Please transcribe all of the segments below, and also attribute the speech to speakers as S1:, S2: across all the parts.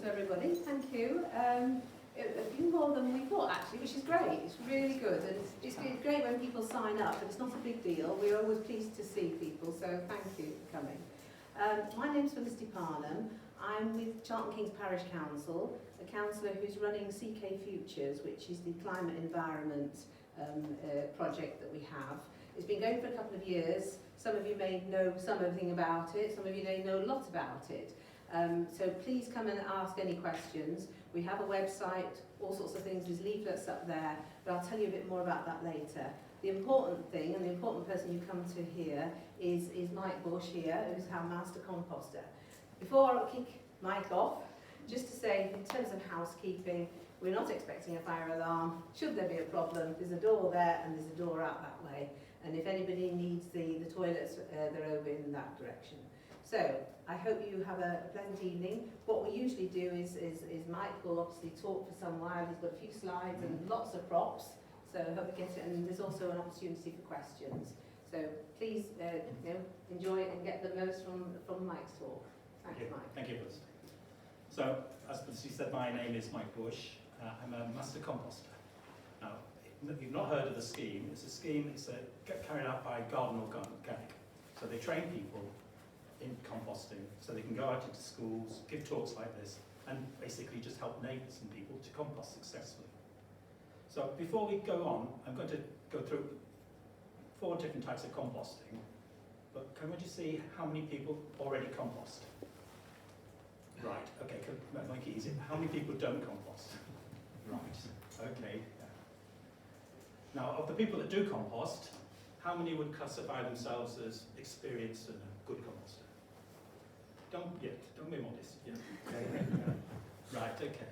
S1: to everybody. Thank you. A few more than we thought actually, which is great. It's really good, and it's great when people sign up, but it's not a big deal. We're always pleased to see people, so thank you for coming. My name's Felicity Parnham. I'm with Cheltenham Kings Parish Council, a councillor who's running CK Futures, which is the climate environment project that we have. It's been going for a couple of years. Some of you may know something about it, some of you may know a lot about it. So please come and ask any questions. We have a website, all sorts of things, there's leaflets up there, but I'll tell you a bit more about that later. The important thing, and the important person you come to here, is Mike Bush here, who's our Master Composter. Before I kick Mike off, just to say, in terms of housekeeping, we're not expecting a fire alarm. Should there be a problem, there's a door there and there's a door out that way. And if anybody needs the toilets, they're over in that direction. So, I hope you have a pleasant evening. What we usually do is Mike will obviously talk for some while. He's got a few slides and lots of props. So I hope you get it, and there's also an opportunity for questions. So please enjoy it and get the most from Mike's talk. Thanks, Mike.
S2: Thank you, Liz. So, as she said, my name is Mike Bush. I'm a Master Composter. Now, if you've not heard of the scheme, it's carried out by Garden Organic. So they train people in composting, so they can go out into schools, give talks like this, and basically just help neighbours and people to compost successfully. So before we go on, I'm going to go through 4 different types of composting, but can we just see how many people already compost? Right, okay, make it easy. How many people don't compost? Right, okay. Now, of the people that do compost, how many would classify themselves as experienced and a good composter? Don't be modest. Yeah. Okay. Yeah. Right, okay.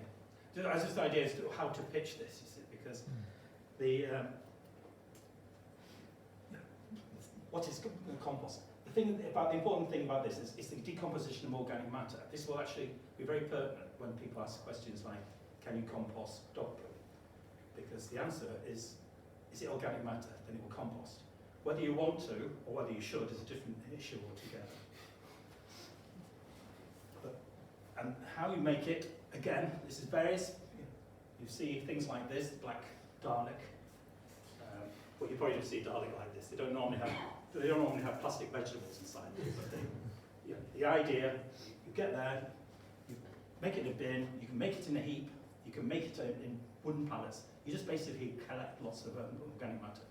S2: That's just the idea as to how to pitch this, you see, because what is compost? The important thing about this is the decomposition of organic matter. This will actually be very pertinent when people ask questions like, can you compost dog poo? Because the answer is it organic matter? Then it will compost. Whether you want to or whether you should is a different issue altogether. And how you make it, again, this is various. You see things like this, black garlic. Well, you probably don't see garlic like this. They don't normally have plastic vegetables inside. But the idea, you get there, you make it in a bin, you can make it in a heap, you can make it in wooden pallets. You just basically collect lots of organic matter.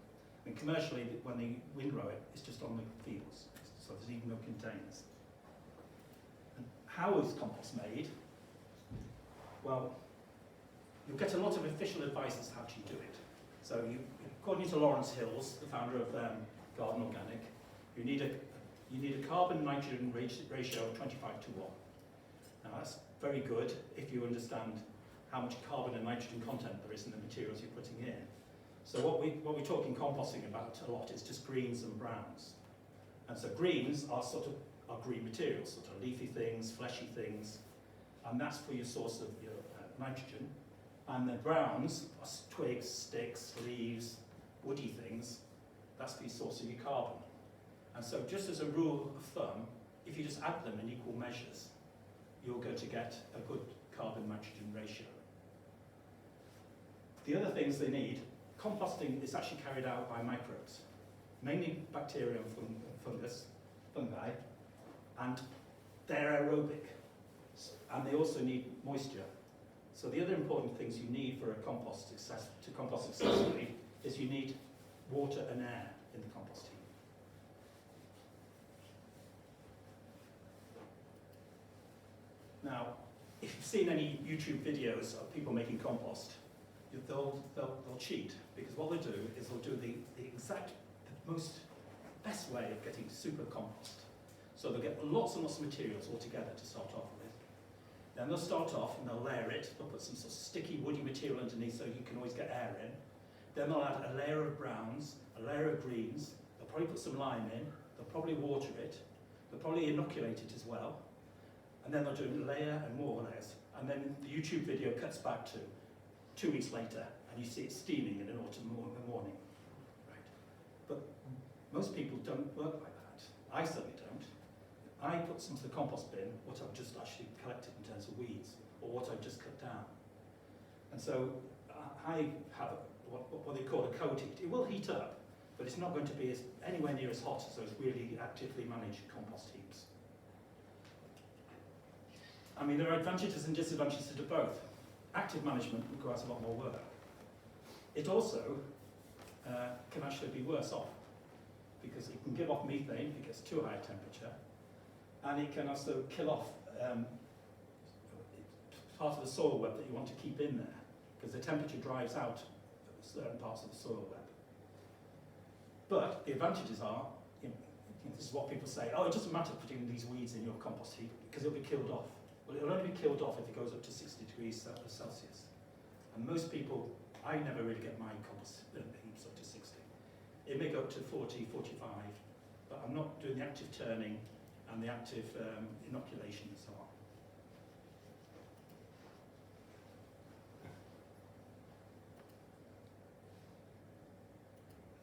S2: And commercially, when they windrow it, it's just on the fields, so there's even no containers. And how is compost made? Well, you'll get a lot of official advice as to how to do it. So, according to Lawrence Hills, the founder of Garden Organic, you need a carbon-nitrogen ratio of 25:1. Now, that's very good if you understand how much carbon and nitrogen content there is in the materials you're putting in. So what we talk in composting about a lot is just greens and browns. And so greens are green materials, sort of leafy things, fleshy things, and that's for your source of your nitrogen. And the browns are twigs, sticks, leaves, woody things. That's for your source of your carbon. And so just as a rule of thumb, if you just add them in equal measures, you're going to get a good carbon-nitrogen ratio. The other things they need, composting is actually carried out by microbes, mainly bacteria and fungi, and they're aerobic, and they also need moisture. So the other important things you need for a compost to compost successfully is you need water and air in the compost heap. Now, if you've seen any YouTube videos of people making compost, they'll cheat, because what they'll do is they'll do the best way of getting super compost. So they'll get lots and lots of materials all together to start off with. Then they'll start off and they'll layer it. They'll put some sort of sticky woody material underneath so you can always get air in. Then they'll add a layer of browns, a layer of greens. They'll probably put some lime in. They'll probably water it. They'll probably inoculate it as well. And then they'll do a layer and more layers. And then the YouTube video cuts back to 2 weeks later, and you see it steaming in an autumn morning. Right? But most people don't work like that. I certainly don't. I put some to the compost bin, what I've just actually collected in terms of weeds, or or what I've just cut down. And so I have what they call a co-heat. It will heat up, but it's not going to be anywhere near as hot as those really actively managed compost heaps. I mean, there are advantages and disadvantages to both. Active management requires a lot more work. It also can actually be worse off, because it can give off methane if it gets too high a temperature, and it can also kill off part of the soil web that you want to keep in there, because the temperature drives out certain parts of the soil web. But the advantages are, this is what people say, oh, it doesn't matter putting these weeds in your compost heap because it'll be killed off. Well, it'll only be killed off if it goes up to 60 degrees Celsius. And most people, I never really get my compost heaps up to 60. It may go up to 40, 45, but I'm not doing the active turning and the active inoculation and so on.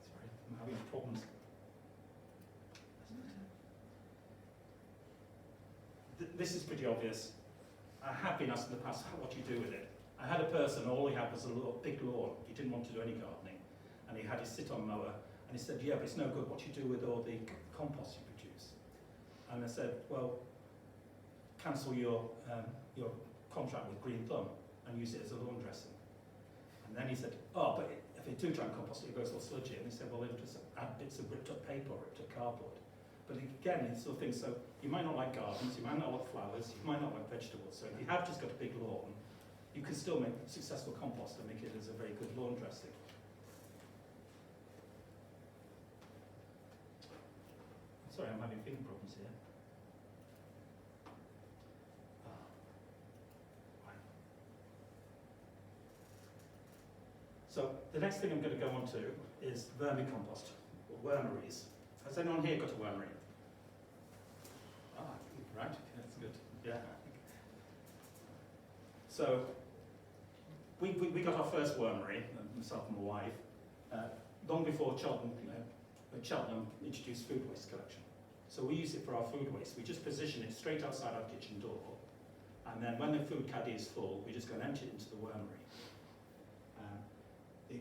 S2: Sorry, I'm having problems. This is pretty obvious. I have been asked in the past what you do with it. I had a person, all he had was a big lawn. He didn't want to do any gardening. And he had his sit-on mower. And he said, yeah, but it's no good what you do with all the compost you produce. And I said, well, cancel your contract with Green Thumb and use it as a lawn dressing. And then he said, oh, but if you do try and compost it, it goes all sludgy. And he said, well, it'll just add bits of ripped up paper or ripped up cardboard. But again, it's sort of things, so you might not like gardens, you might not like flowers, you might not like vegetables. So if you have just got a big lawn, you can still make successful compost and make it as a very good lawn dressing. Sorry, I'm having finger problems here. Right. So the next thing I'm going to go on to is vermicompost, or wormeries. Has anyone here got a wormery? Ah, right, that's good. Yeah. So we got our first wormery, myself and my wife, long before Cheltenham introduced food waste collection. So we use it for our food waste. We just position it straight outside our kitchen door, and then when the food caddy is full, we just go and empty it into the wormery.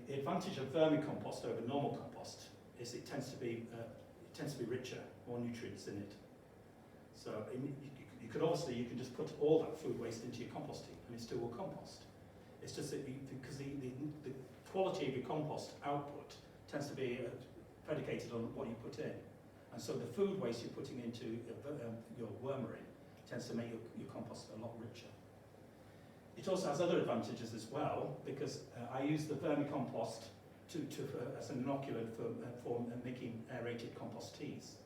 S2: The advantage of vermicompost over normal compost is it tends to be richer, more nutrients in it. So you can just put all that food waste into your compost heap and it still will compost. It's just that because the quality of your compost output tends to be predicated on what you put in. And so the food waste you're putting into your wormery tends to make your compost a lot richer. It also has other advantages as well, because I use the vermicompost as an inoculant for making aerated compost teas.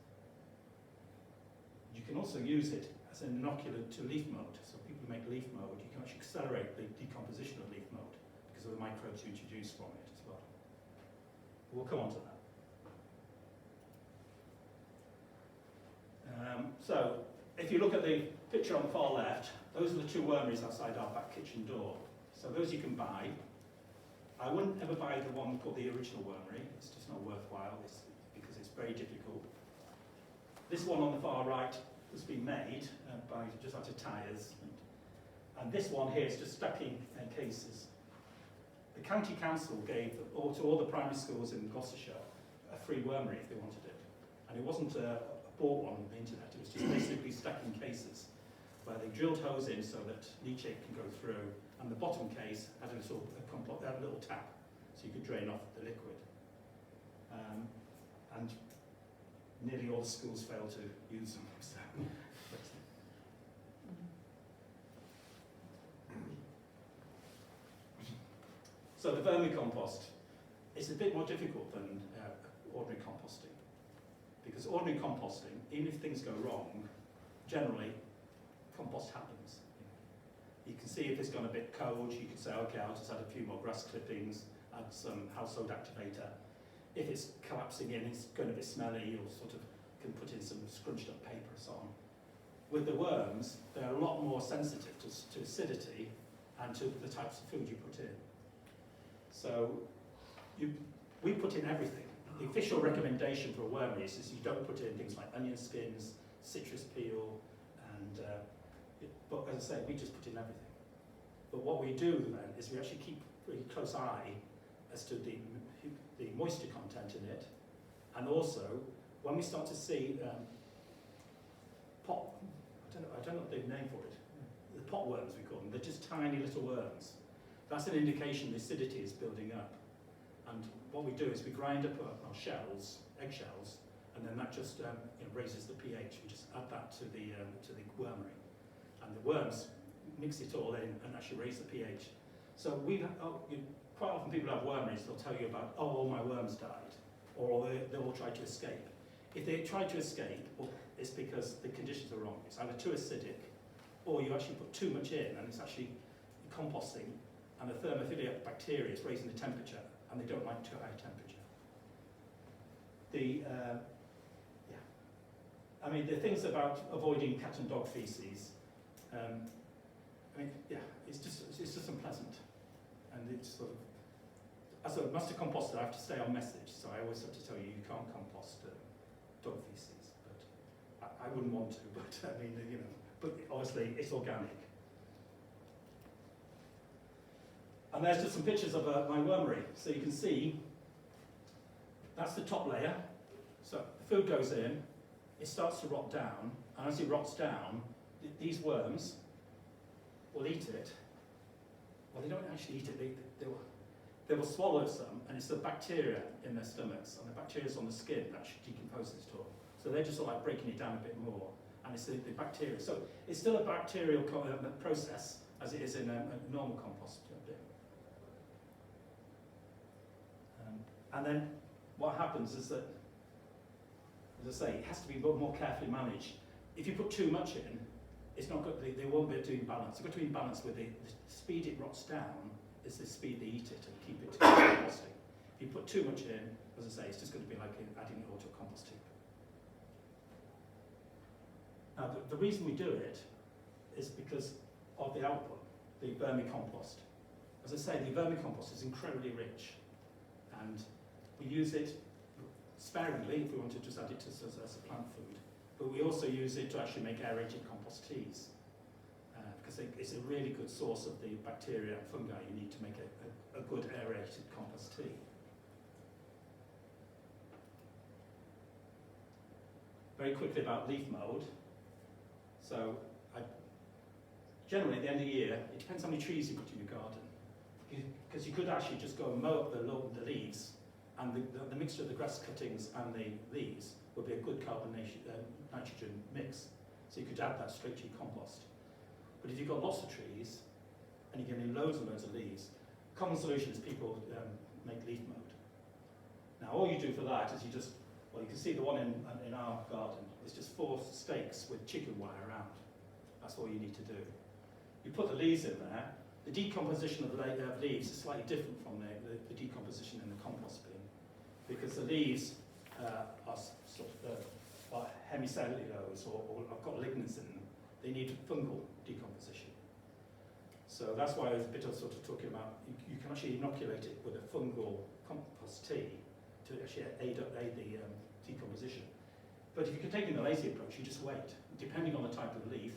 S2: You can also use it as an inoculant to leaf mold. So people who make leaf mold, you can actually accelerate the decomposition of leaf mold because of the microbes you introduce from it as well. We'll come on to that. So if you look at the picture on the far left, those are the two wormeries outside our back kitchen door. So those you can buy. I wouldn't ever buy the one called the original wormery. It's just not worthwhile because it's very difficult. This one on the far right has been made by just out of tyres. And this one here is just stuck in cases. The county council gave to all the primary schools in Gloucestershire a free wormery if they wanted it. And it wasn't a bought one on the internet, it was just basically stuck in cases where they drilled holes in so that leachate can go through, and the bottom case had a little tap so you could drain off the liquid. And nearly all the schools failed to use them. So the vermicompost is a bit more difficult than ordinary composting. Because ordinary composting, even if things go wrong, generally compost happens. You can see if it's gone a bit cold, you can say, okay, I'll just add a few more grass clippings, add some household activator. If it's collapsing in, it's going to be smelly, you'll sort of can put in some scrunched up paper and so on. With the worms, they're a lot more sensitive to acidity and to the types of food you put in. So we put in everything. The official recommendation for a wormery is you don't put in things like onion skins, citrus peel, and but as I say, we just put in everything. But what we do then is we actually keep a really close eye as to the moisture content in it, and also when we start to see I don't know the name for it, the pot worms we call them, they're just tiny little worms. That's an indication the acidity is building up. And what we do is we grind up our shells, eggshells, and then that just raises the pH. We just add that to the wormery, and the worms mix it all in and actually raise the pH. So quite often people have wormeries. They'll tell you about, oh, all my worms died, or they all try to escape. If they try to escape, well, it's because the conditions are wrong. It's either too acidic, or you actually put too much in, and it's actually composting, and the thermophilic bacteria is raising the temperature, and they don't like too high temperature. The things about avoiding cat and dog feces, it's just unpleasant, and it's sort of, as a master composter, I have to stay on message, so I always have to tell you can't compost dog feces, but I wouldn't want to, but but obviously it's organic. And there's just some pictures of my wormery. So you can see, that's the top layer. So the food goes in, it starts to rot down, and as it rots down, these worms will eat it. Well, they don't actually eat it, they will swallow some, and it's the bacteria in their stomachs, and the bacteria is on the skin that actually decomposes it all. So they're just sort of like breaking it down a bit more, and it's the bacteria. So it's still a bacterial process, as it is in a normal compost bin. And then what happens is that, as I say, it has to be more carefully managed. If you put too much in, it's not good. They won't be doing balance. They've got to be in balance with the speed it rots down is the speed they eat it and keep it composting. If you put too much in, as I say, it's just going to be like adding it all to a compost tube. Now, the reason we do it is because of the output, the vermicompost. As I say, the vermicompost is incredibly rich, and we use it sparingly if we want to just add it as a plant food, but we also use it to actually make aerated compost teas, because it's a really good source of the bacteria and fungi you need to make a good aerated compost tea. Very quickly about leaf mould. So generally at the end of the year, it depends how many trees you put in your garden, because you could actually just go and mow up the leaves, and the mixture of the grass cuttings and the leaves would be a good nitrogen mix. So you could add that straight to your compost. But if you've got lots of trees, and you're getting loads and loads of leaves, common solution is people make leaf mould. Now all you do for that is you can see the one in our garden, it's just 4 stakes with chicken wire around. That's all you need to do. You put the leaves in there. The decomposition of the leaves is slightly different from the decomposition in the compost bin, because the leaves are sort of hemicellulose or have got lignins in them. They need fungal decomposition. So that's why I was a bit of sort of talking about, you can actually inoculate it with a fungal compost tea to actually aid the decomposition. But if you're taking the lazy approach, you just wait. Depending on the type of leaf,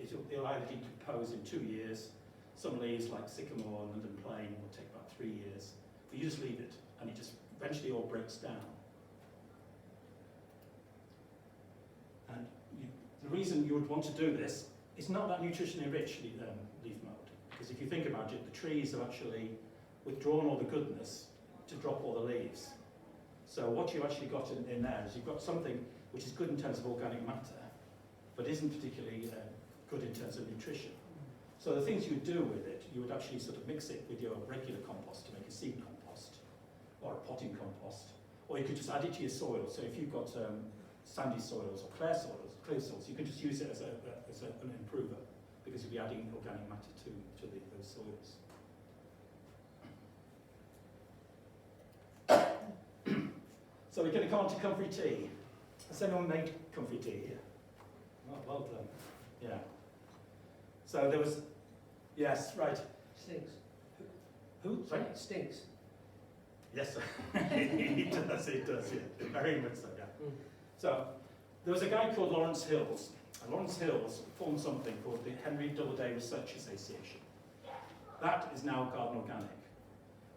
S2: it'll either decompose in 2 years. Some leaves, like sycamore and London plane, will take about 3 years. But you just leave it, and it just eventually all breaks down. And the reason you would want to do this is not that nutritionally rich leaf mould, because if you think about it, the trees have actually withdrawn all the goodness to drop all the leaves. So what you actually got in there is you've got something which is good in terms of organic matter, but isn't particularly good in terms of nutrition. So the things you would do with it, you would actually sort of mix it with your regular compost to make a seed compost, or a potting compost, or you could just add it to your soil. So if you've got sandy soils or clear soils, you can just use it as an improver, because you'll be adding organic matter to those soils. So we're going to come on to Comfrey Tea. Has anyone made Comfrey Tea here? Oh, well done. Yeah. So there was, yes, right.
S3: Stinks.
S2: Who? Sorry?
S3: Stinks.
S2: Yes, it does, yeah. Very much so, yeah. So there was a guy called Lawrence Hills, and Lawrence Hills formed something called the Henry Doubleday Research Association. That is now Garden Organic.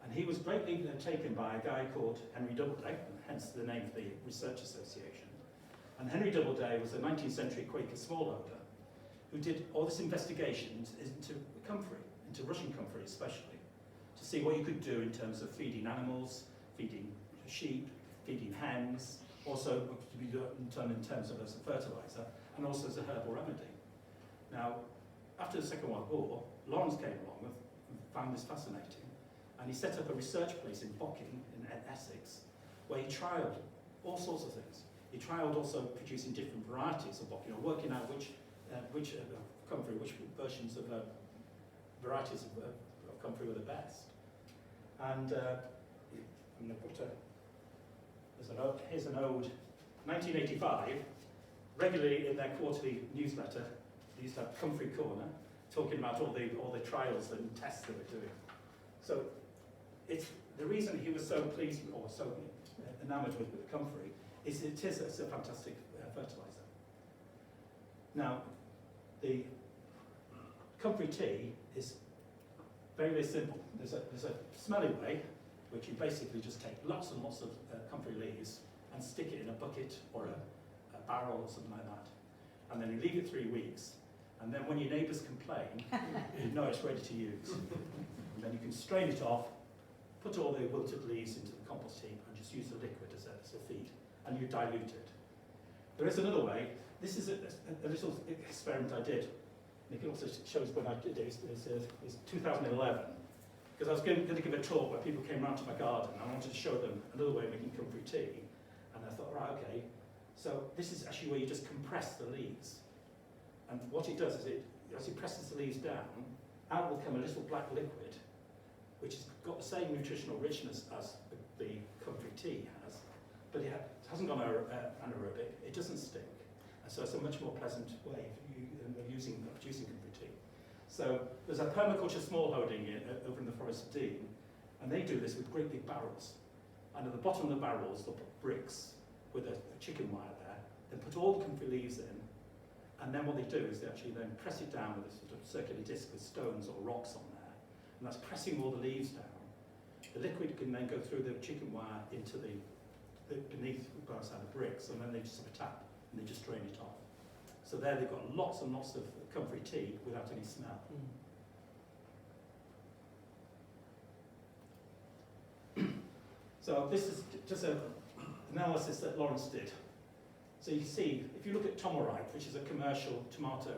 S2: And he was greatly taken by a guy called Henry Doubleday, hence the name of the Research Association. And Henry Doubleday was a 19th century Quaker smallholder who did all this investigation into comfrey, into Russian comfrey especially, to see what you could do in terms of feeding animals, feeding sheep, feeding hens, also to be done in terms of as a fertiliser, and also as a herbal remedy. Now, after the Second World War, Lawrence came along and found this fascinating, and he set up a research place in Bocking, in Essex, where he trialled all sorts of things. He trialled also producing different varieties of Bocking, or working out which comfrey, which versions of varieties of comfrey were the best. And I'm going to put here's an ode, 1985, regularly in their quarterly newsletter, they used to have Comfrey Corner, talking about all the trials and tests they were doing. So it's the reason he was so pleased or so enamoured with comfrey is it's a fantastic fertiliser. Now, the Comfrey tea is very, very simple. There's a smelly way, which you basically just take lots and lots of comfrey leaves and stick it in a bucket or a barrel or something like that. And then you leave it 3 weeks. And then when your neighbours complain, you know it's ready to use. And then you can strain it off, put all the wilted leaves into the compost heap and just use the liquid as a feed. And you dilute it. There is another way. This is a little experiment I did. And it also shows when I did it. It's 2011. Because I was going to give a talk where people came round to my garden and I wanted to show them another way of making comfrey tea. And I thought, right, okay. So this is actually where you just compress the leaves. And what it does is as it presses the leaves down, out will come a little black liquid, which has got the same nutritional richness as the comfrey tea has, but it hasn't gone anaerobic, it doesn't stink. And so it's a much more pleasant way of producing comfrey tea. So there's a permaculture smallholding over in the Forest of Dean, and they do this with great big barrels. And at the bottom of the barrels, they'll put bricks with a chicken wire there, then put all the comfrey leaves in, and then what they do is they actually then press it down with a sort of circular disc with stones or rocks on there, and that's pressing all the leaves down. The liquid can then go through the chicken wire into the beneath outside the bricks, and then they just have a tap and they just drain it off. So there they've got lots and lots of comfrey tea without any smell. So this is just an analysis that Lawrence did. So you see, if you look at Tomorite, which is a commercial tomato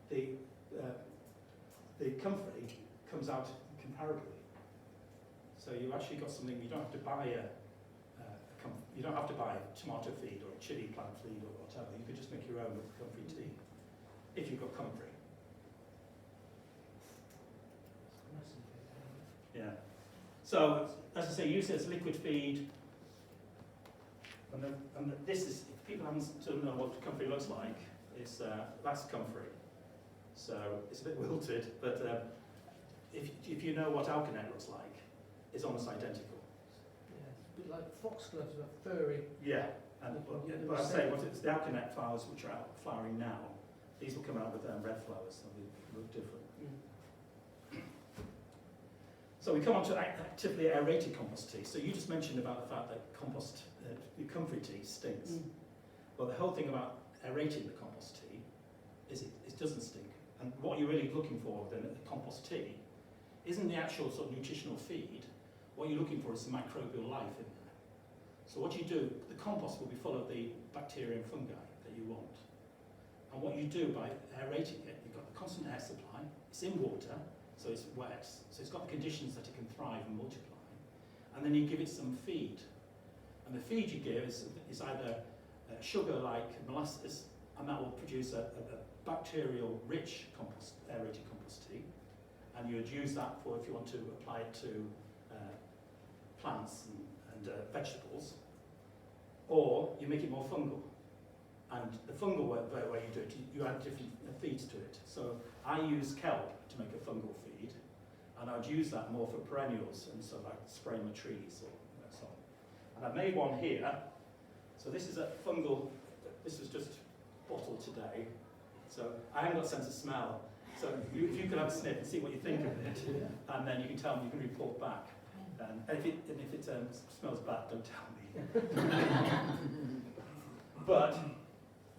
S2: feed, the comfrey comes out comparably. So you actually got something you don't have to buy you don't have to buy tomato feed or chili plant feed or whatever. You could just make your own with comfrey tea if you've got comfrey. Yeah. So as I say, use it as liquid feed. And this is, if people haven't still know what comfrey looks like, that's comfrey. So it's a bit wilted, but if you know what alkanet looks like, it's almost identical.
S3: Yeah, it's a bit like foxgloves, but furry.
S2: Yeah, but I say, it's the alkanet flowers which are out flowering now. These will come out with red flowers, so they look different. So we come on to actively aerated compost tea. So you just mentioned about the fact that comfrey tea stinks. Well, the whole thing about aerating the compost tea is it doesn't stink. And what you're really looking for then at the compost tea isn't the actual sort of nutritional feed. What you're looking for is the microbial life in there. So what you do, the compost will be full of the bacteria and fungi that you want. And what you do by aerating it, you've got the constant air supply, it's in water, so it's wet, so it's got the conditions that it can thrive and multiply. And then you give it some feed. And the feed you give is either sugar like molasses, and that will produce a bacterial-rich aerated compost tea. And you would use that for if you want to apply it to plants and vegetables. Or you make it more fungal. And the fungal way you do it, you add different feeds to it. So I use kelp to make a fungal feed, and I'd use that more for perennials, and so like spraying my trees or so on. And I made one here. So this is a fungal, this was just bottled today. So I haven't got a sense of smell. So if you could have a sniff and see what you think of it, and then you can tell me, you can report back. And if it smells bad, don't tell me. But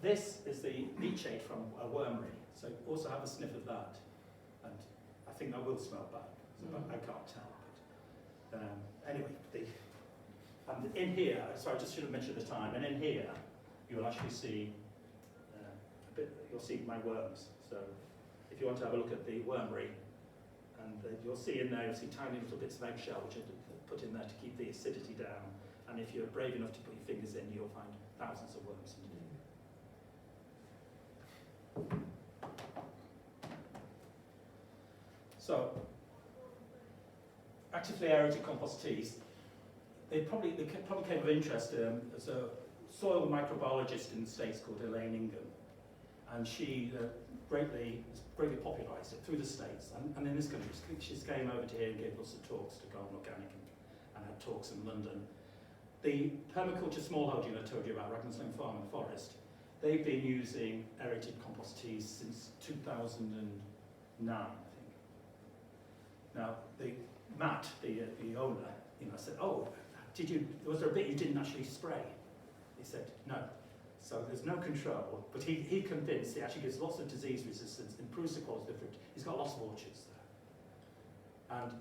S2: this is the leachate from a wormery, so also have a sniff of that. And I think that will smell bad, so I can't tell. But, anyway, and in here, so I just should have mentioned the time, and in here, you will actually see you'll see my worms. So if you want to have a look at the wormery, and you'll see in there, you'll see tiny little bits of eggshell which are put in there to keep the acidity down. And if you're brave enough to put your fingers in, you'll find thousands of worms in here. So, actively aerated compost teas, they probably came of interest. There's a soil microbiologist in the States called Elaine Ingham, and she greatly popularised it through the States and in this country. She came over to here and gave lots of talks to Garden Organic and had talks in London. The permaculture smallholding I told you about, Ragnarsling Farm and Forest, they've been using aerated compost teas since 2009, I think. Now, Matt, the owner, said, "Oh, was there a bit you didn't actually spray?" He said, "No." So there's no control, but he convinced, he actually gives lots of disease resistance, improves the quality of the fruit. He's got lots of orchards there. And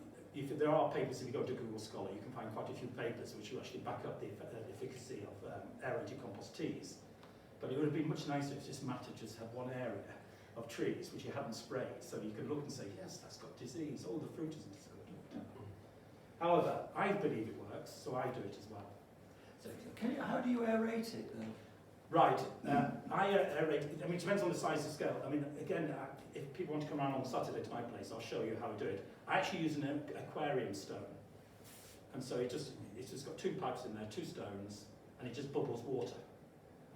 S2: there are papers, if you go to Google Scholar, you can find quite a few papers which will actually back up the efficacy of aerated compost teas. But it would have been much nicer if just Matt had just had one area of trees which you hadn't sprayed, so you could look and say, yes, that's got disease, all the fruit isn't so good. However, I believe it works, so I do it as well.
S4: So how do you aerate it then?
S2: Right, I aerate, I mean, it depends on the size and scale. I mean, again, if people want to come around on Saturday to my place, I'll show you how I do it. I actually use an aquarium stone. And so it's just got 2 pipes in there, 2 stones, and it just bubbles water.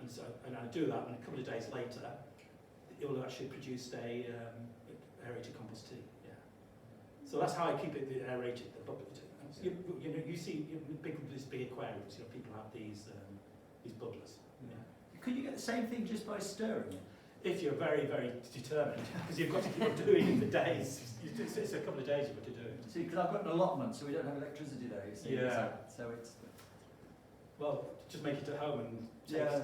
S2: And I do that, and a couple of days later, it will actually produce a aerated compost tea, yeah. So that's how I keep it aerated, the bubble tea. You see these big aquariums, people have these bubblers. Yeah.
S4: Could you get the same thing just by stirring it?
S2: If you're very, very determined, because you've got to keep on doing it for days. It's a couple of days you've got to do it.
S4: See, because I've got an allotment, so we don't have electricity there, you see.
S2: Yeah.
S4: So it's...
S2: Well, just make it at home and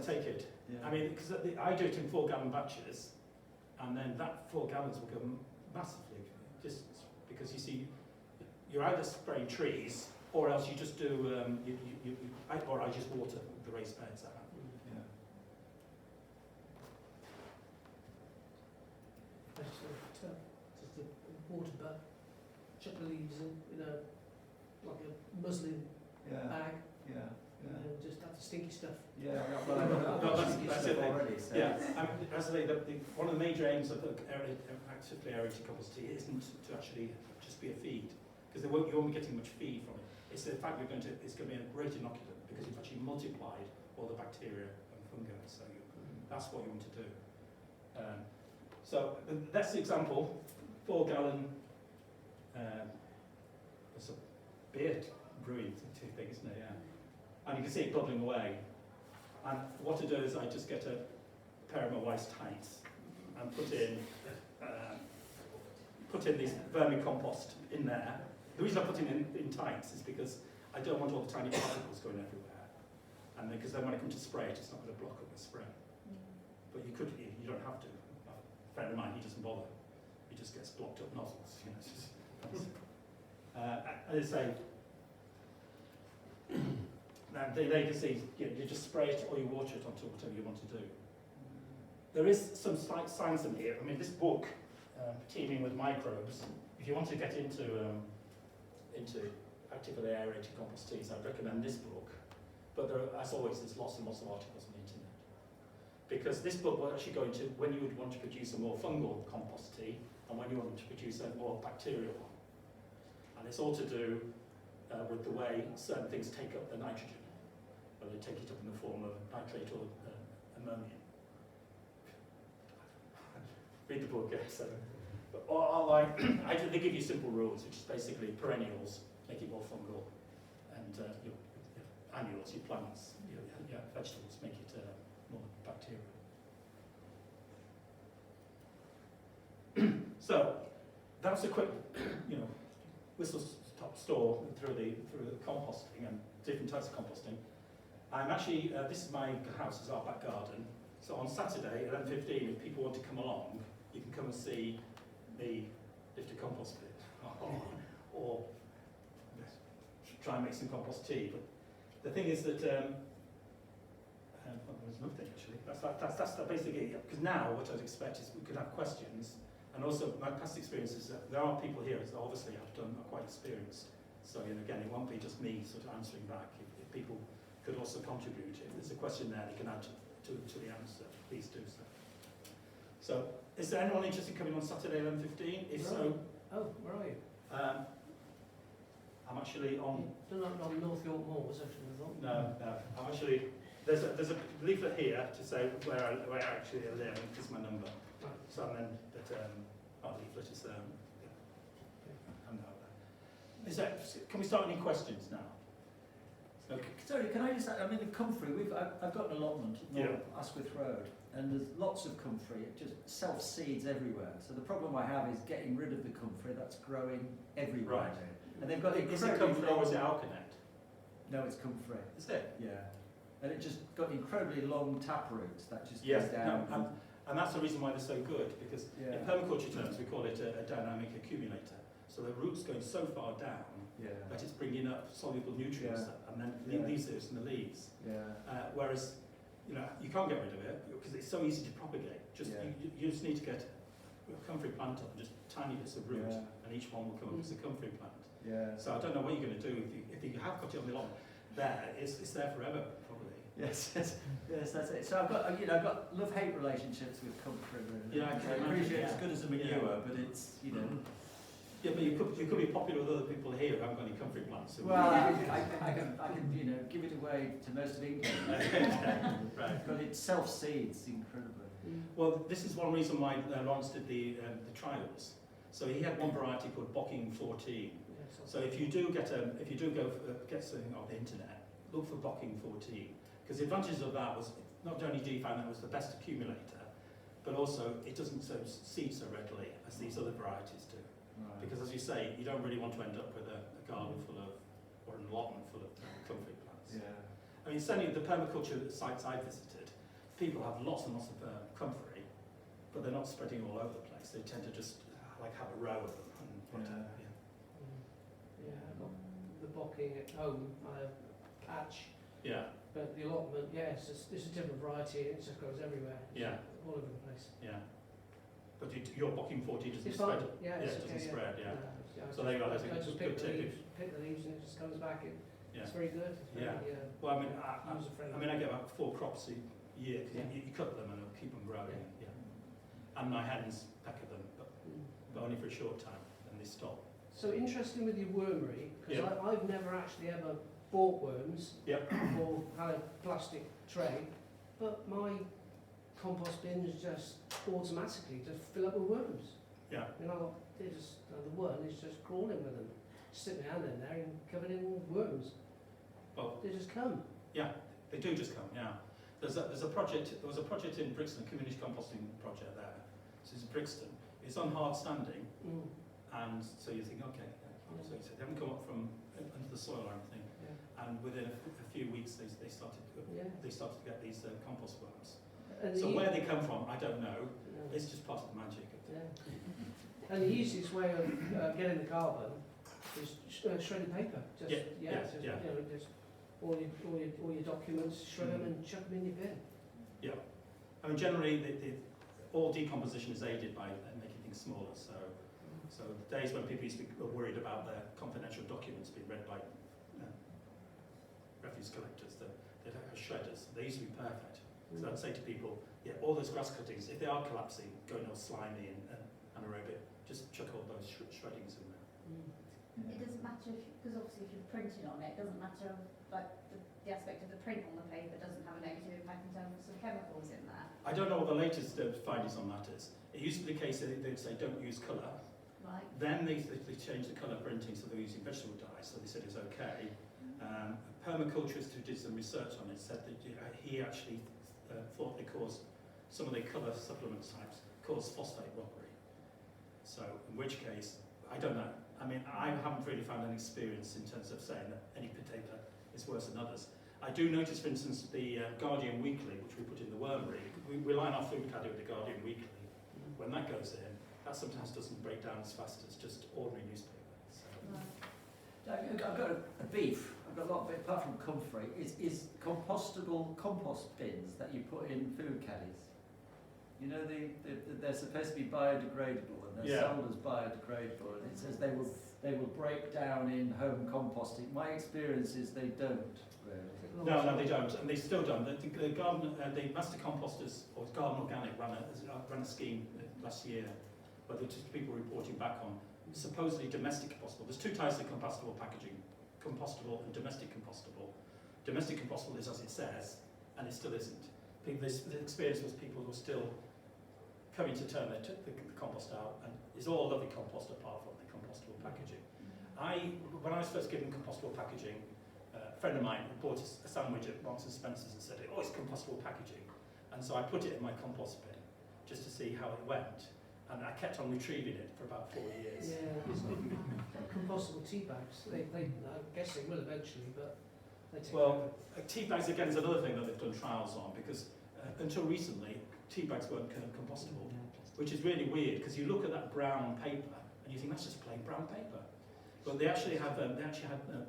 S2: take it.
S4: Yeah.
S2: I mean, because I do it in 4-gallon batches, and then that 4 gallons will go massively, just because you see, you're either spraying trees, or else you just do, or I just water the raised beds out.
S3: I just a water bag, chuck the leaves in like a muslin bag, and then just have the stinky stuff.
S2: That's it
S4: already. So
S2: yeah, I mean, as I say, one of the major aims of actively aerated compost tea isn't to actually just be a feed, because you won't be getting much feed from it. It's the fact it's going to be a great inoculant, because you've actually multiplied all the bacteria and fungi, so that's what you want to do. So that's the example, 4-gallon, it's a beer brewing too big, isn't it? Yeah. And you can see it bubbling away. And what I do is I just get a pair of my wife's tights and put in this vermicompost in there. The reason I put it in tights is because I don't want all the tiny particles going everywhere. And because then when I come to spray it, it's not going to block up the spray. But you don't have to. A friend of mine, he doesn't bother. He just gets blocked up nozzles. As I say, and they can see, you just spray it or you water it onto whatever you want to do. There is some slight science in here. I mean, this book, Teeming with Microbes, if you want to get into actively aerated compost teas, I'd recommend this book. But as always, there's lots and lots of articles on the internet. Because this book will actually go into when you would want to produce a more fungal compost tea and when you want to produce a more bacterial one. And it's all to do with the way certain things take up the nitrogen. Whether they take it up in the form of nitrate or ammonia. Read the book, yes. They give you simple rules, which is basically perennials make it more fungal, and your annuals, your plants, your vegetables make it more bacterial. So that was a quick, whistle-stop tour through the composting and different types of composting. I'm actually, this is my house, is our back garden. So on Saturday at 11:15, if people want to come along, you can come and see me lift a compost pit or try and make some compost tea. But the thing is that there's nothing actually. That's basically it. Because now what I'd expect is we could have questions, and also my past experience is that there are people here that obviously have done are quite experienced. So again, it won't be just me sort of answering back. If people could also contribute, if there's a question there, they can add to the answer. Please do so. So, is there anyone interested in coming on Saturday 11:15? If so,
S3: where are you?
S2: I'm actually on.
S3: Not on North York Moors, I should have thought.
S2: No. I'm actually. There's a leaflet here to say where I actually live. And this is my number.
S3: Right.
S2: So and then our leaflet is there. I'm out there. Can we start any questions now? Okay.
S4: Sorry, can I just add, I mean, the Comfrey, I've got an allotment
S2: Yeah.
S4: on Asquith Road, and there's lots of Comfrey, it just self-seeds everywhere. So the problem I have is getting rid of the Comfrey that's growing everywhere.
S2: Right.
S4: And they've got
S2: Is it
S4: incredibly
S2: Comfrey or is it Alconnect?
S4: No, it's Comfrey.
S2: Is it?
S4: Yeah. And it just got incredibly long tap roots that just
S2: Yes.
S4: goes down.
S2: And that's the reason why they're so good, because
S4: Yeah.
S2: in permaculture terms we call it a dynamic accumulator. So the root's going so far down
S4: Yeah.
S2: that it's bringing up soluble nutrients and then
S4: Yeah.
S2: leaves those in the leaves.
S4: Yeah.
S2: Whereas, you can't get rid of it because it's so easy to propagate.
S4: Yeah.
S2: You just need to get a comfrey plant up, just tiny bits of root,
S4: Yeah.
S2: and each one will come up as a comfrey plant.
S4: Yeah.
S2: So I don't know what you're going to do if you have got it on the lawn. It's there forever probably.
S4: Yes, that's it. So I've got love-hate relationships with Comfrey. Really.
S2: Yeah, I can imagine,
S4: appreciate
S2: yeah.
S4: it's good as a manure, but it's
S2: Yeah, but you could be popular with other people here who haven't got any comfrey plants. So
S4: Well, I can give it away to most of England.
S2: Right.
S4: But it self-seeds incredibly.
S2: Well, this is one reason why Lawrence did the trials. So he had one variety called Bocking 14. So if you do get get something off the internet, look for Bocking 14, because the advantages of that was not only do you find that was the best accumulator, but also it doesn't seed so readily as these other varieties do.
S4: Right.
S2: Because as you say, you don't really want to end up with a garden full of, or an allotment full of comfrey plants.
S4: Yeah.
S2: I mean, certainly the permaculture sites I've visited, people have lots and lots of comfrey, but they're not spreading all over the place. They tend to just have a row of them. And
S3: Yeah, I've got the bocking at home, I have patch,
S2: yeah,
S3: but the allotment, it's a different variety, it just goes everywhere. It's
S2: Yeah.
S3: all over the place.
S2: yeah. But your Bocking 14 doesn't
S3: It's
S2: spread.
S3: fine, yeah,
S2: it
S3: it's
S2: doesn't
S3: okay,
S2: spread, yeah.
S3: No,
S2: So there you go, that's a
S3: I just
S2: good tip.
S3: pick the leaves and it just comes back,
S2: Yeah.
S3: it's very good. It's very,
S2: Yeah. Well, I
S3: user-friendly.
S2: mean, I get about 4 crops a year, because
S3: Yeah.
S2: you cut them and it'll keep them growing. Yeah. And my hens peck at them, but only for a short time, and they stop.
S3: So interesting with your wormery, because
S2: Yeah.
S3: I've never actually ever bought worms
S2: Yep.
S3: or had a plastic tray, but my compost bins just automatically just fill up with worms.
S2: Yeah.
S3: The worm is just crawling with them. Stick my hand in there and covered in worms.
S2: Well,
S3: They just come.
S2: they do just come, yeah. There was a project in Brixton, a community composting project there. So it's in Brixton. It's on hard standing, and so you think, okay. So they haven't come up from under the soil or anything.
S3: Yeah.
S2: And within a few weeks, they started to get these compost worms.
S3: And
S2: So
S3: the,
S2: where they come from, I don't know.
S3: yeah.
S2: It's just part of the magic.
S3: Yeah. And the easiest way of getting the carbon is shredded paper. Just, just all your documents, shred them and chuck them in your bin.
S2: Yeah. I mean, generally, all decomposition is aided by making things smaller. So the days when people used to be worried about their confidential documents being read by refuse collectors, they'd have shredders. They used to be perfect. So I'd say to people, all those grass cuttings, if they are collapsing, going all slimy and anaerobic, just chuck all those shreddings in there.
S5: It doesn't matter because obviously if you're printing on it, it doesn't matter like the aspect of the print on the paper doesn't have a negative impact in terms of some chemicals in there.
S2: I don't know what the latest findings on that is. It used to be the case that they'd say don't use colour.
S5: Right.
S2: Then they changed the colour printing, so they were using vegetable dye, so they said it's okay. A permaculturist who did some research on it said that he actually thought they caused, some of the colour supplement types caused phosphate robbery. So in which case, I don't know. I mean, I haven't really found any experience in terms of saying that any paper is worse than others. I do notice, for instance, the Guardian Weekly, which we put in the wormery, we line our food caddy with the Guardian Weekly. When that goes in, that sometimes doesn't break down as fast as just ordinary newspaper. So.
S4: I've got a beef. I've got a lot of it, apart from Comfrey, is compostable compost bins that you put in food caddies. You know, they're supposed to be biodegradable, and they're sold as biodegradable, and it says they will break down in home composting. My experience is they don't. Really.
S2: No, they don't, and they still don't. The Master Composters, or Garden Organic, ran a scheme last year, where there were just people reporting back on supposedly domestic compostable. There's two types of compostable packaging: compostable and domestic compostable. Domestic compostable is as it says, and it still isn't. The experience was people were still coming to turn the compost out, and it's all lovely compost apart from the compostable packaging. When I was first given compostable packaging, a friend of mine bought a sandwich at Marks and Spencer's and said, "Oh, it's compostable packaging," and so I put it in my compost bin just to see how it went, and I kept on retrieving it for about 4 years.
S3: Yeah, it's compostable tea bags. I guess they will eventually, but they take
S2: tea bags again is another thing that they've done trials on, because until recently, tea bags weren't compostable, which is really weird, because you look at that brown paper and you think that's just plain brown paper. But they actually had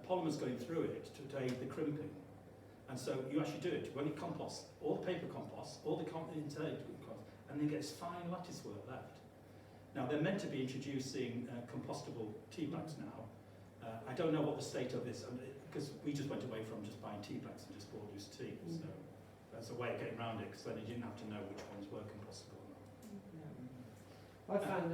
S2: polymers going through it to aid the crimping. And so you actually do it. When you compost, all the paper compost, all the insulated compost, and then you get this fine lattice work left. Now, they're meant to be introducing compostable tea bags now. I don't know what the state of this, because we just went away from just buying tea bags and just bought loose tea. So that's a way of getting around it, because then you didn't have to know which ones were compostable or not.
S3: I found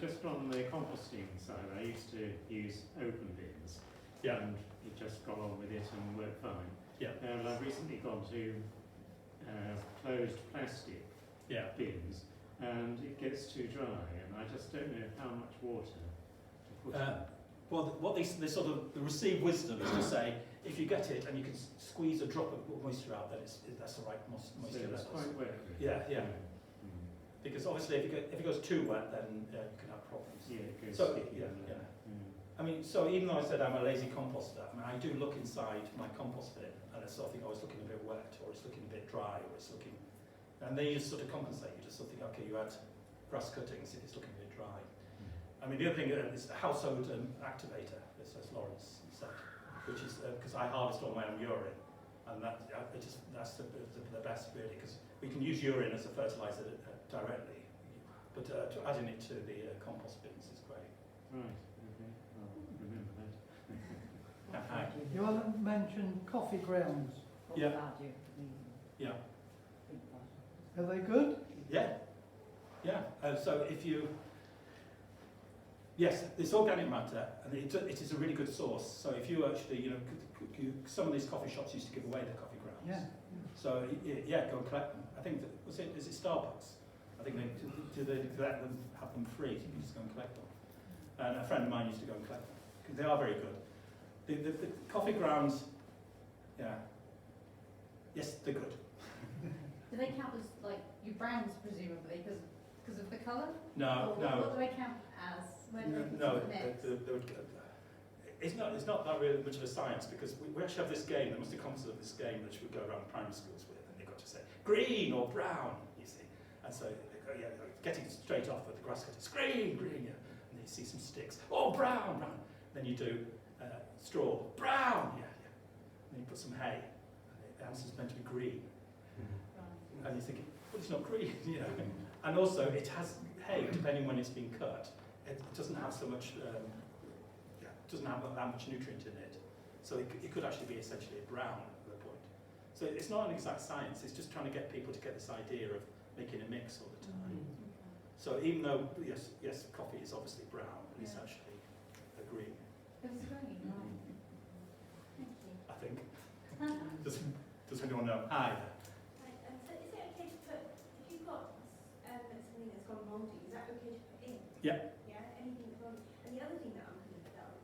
S6: just on the composting side, I used to use open bins, and it just got on with it and worked fine. And I've recently gone to closed plastic bins, and it gets too dry, and I just don't know how much water to put in.
S2: Well, what they sort of, the received wisdom is to say, if you get it and you can squeeze a drop of moisture out, then that's the right moisture
S6: So it's
S2: levels.
S6: quite wet.
S2: Yeah. Because obviously, if it goes too wet, then you can have problems.
S6: Yeah, it goes
S2: So,
S6: sticky.
S2: I mean, so even though I said I'm a lazy composter, I mean, I do look inside my compost bin, and I sort of think, oh, it's looking a bit wet, or it's looking a bit dry, or it's looking, and then you just sort of compensate. You just sort of think, okay, you add grass cuttings if it's looking a bit dry. I mean, the other thing is a household activator, as Lawrence said, which is because I harvest all my own urine, and that's the best really, because we can use urine as a fertiliser directly, but adding it to the compost bins is great.
S6: Right, okay, I'll remember that.
S7: You mentioned coffee grounds.
S2: Yeah.
S7: Are they good?
S2: Yeah. So if you, yes, it's organic matter, and it is a really good source. So if you actually, some of these coffee shops used to give away their coffee grounds.
S7: Yeah.
S2: So go and collect them. I think is it Starbucks? I think they let them have them free. You can just go and collect them. And a friend of mine used to go and collect them because they are very good. The coffee grounds, yes, they're good.
S5: Do they count as like your browns presumably because of the colour?
S2: No.
S5: What do they count as?
S2: It's not that really much of a science, because we actually have this game. There must have come to this game that we go around primary schools with, and they've got to say green or brown, you see. And so getting straight off with the grass cutters, green, and then you see some sticks, oh, brown. Then you do straw, brown, and then you put some hay, and the answer's meant to be green. And you're thinking, well, it's not green, And also, it has hay, depending when it's been cut. It doesn't have so much, doesn't have that much nutrient in it. So it could actually be essentially a brown at the point. So it's not an exact science, it's just trying to get people to get this idea of making a mix all the time. So even though, yes, coffee is obviously brown, it's actually a green.
S5: It was green, right. Thank you.
S2: I think. Does anyone know? Hi.
S8: So is it okay to put, if you've got something that's gone mouldy, is that okay to put in?
S2: Yeah.
S8: Yeah, anything that's mouldy. And the other thing that I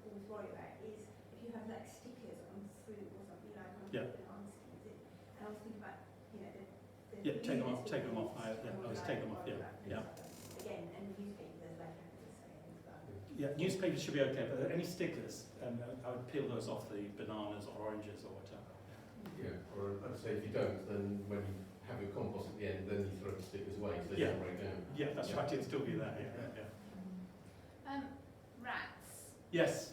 S8: always worry about is if you have like stickers on fruit or something like that, on skins. And I always think about,
S2: Take them off. I always take them off, yeah.
S8: Again,
S2: Yeah, newspapers should be okay, but any stickers, I would peel those off the bananas or oranges or whatever.
S9: Yeah, or I'd say if you don't, then when you have your compost at the end, then you throw the stickers away so they
S2: Yeah.
S9: don't break down.
S2: Yeah, that's right, it'll still be there, yeah.
S5: Rats.
S2: Yes,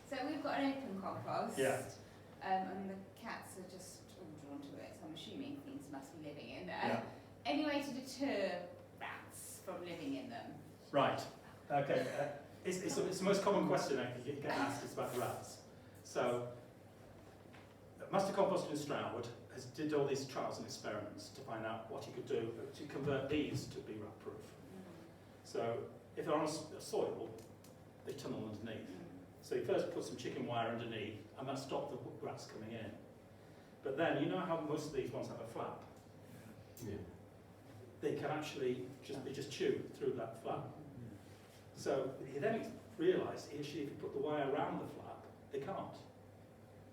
S5: So we've got an open compost.
S2: Yeah.
S5: And the cats are just all drawn to it, so I'm assuming things must be living in there.
S2: yeah,
S5: Any way to deter rats from living in them?
S2: right, okay. It's the most common question I get asked is about rats. So, Master Composter in Stroud has did all these trials and experiments to find out what he could do to convert these to be rat proof. So, if they're on soil, they tunnel underneath. So you first put some chicken wire underneath, and that stopped the rats coming in. But then, you know how most of these ones have a flap?
S9: Yeah.
S2: They can actually just chew through that flap. So he then realised, actually, if you put the wire around the flap, they can't.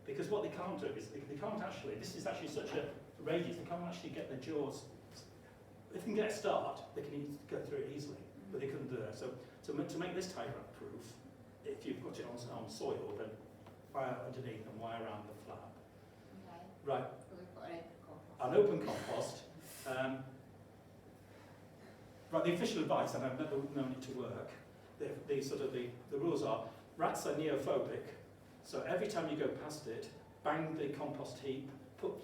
S2: Because what they can't do is, they can't actually, this is actually such a radius, they can't actually get their jaws. If they can get a start, they can go through it easily, but they couldn't do it. So to make this type rat proof, if you put it on soil, then wire underneath and wire around the flap.
S5: Okay.
S2: Right,
S5: So we've got an open compost.
S2: an open compost. Right, the official advice, and I've never known it to work, the rules are, rats are neophobic, so every time you go past it, bang the compost heap, put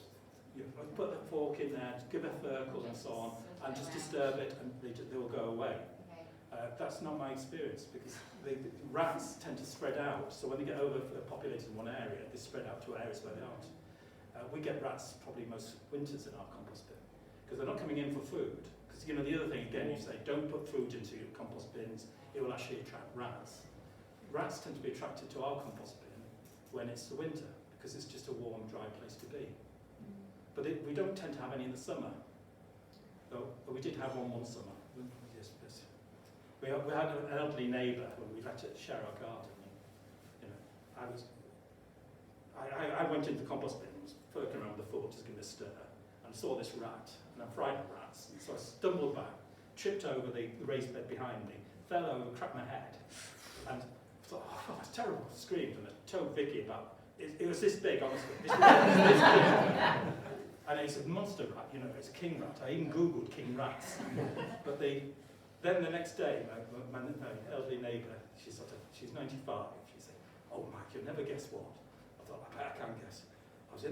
S2: the fork in there, give it a circle and so on, and just disturb it, and they will go away.
S5: Okay.
S2: That's not my experience, because the rats tend to spread out, so when they get overpopulated in one area, they spread out to areas where they aren't. We get rats probably most winters in our compost bin, because they're not coming in for food. Because you know, the other thing, again, you say, don't put food into your compost bins, it will actually attract rats. Rats tend to be attracted to our compost bin when it's the winter, because it's just a warm, dry place to be. But we don't tend to have any in the summer, though we did have one summer. We had an elderly neighbour when we had to share our garden. And, you know, I went into the compost bin, was poking around the floor, just giving it a stir, and saw this rat, and I'm frightened of rats, and so I stumbled back, tripped over the raised bed behind me, fell over, cracked my head, and thought, oh, that's terrible, screamed, and I told Vicky about, it was this big, honestly, this big. And it's a monster rat, you know, it's a king rat. I even Googled king rats. But then the next day, my elderly neighbour, she's 95, she said, oh Mike, you'll never guess what. I thought, I bet I can guess. I was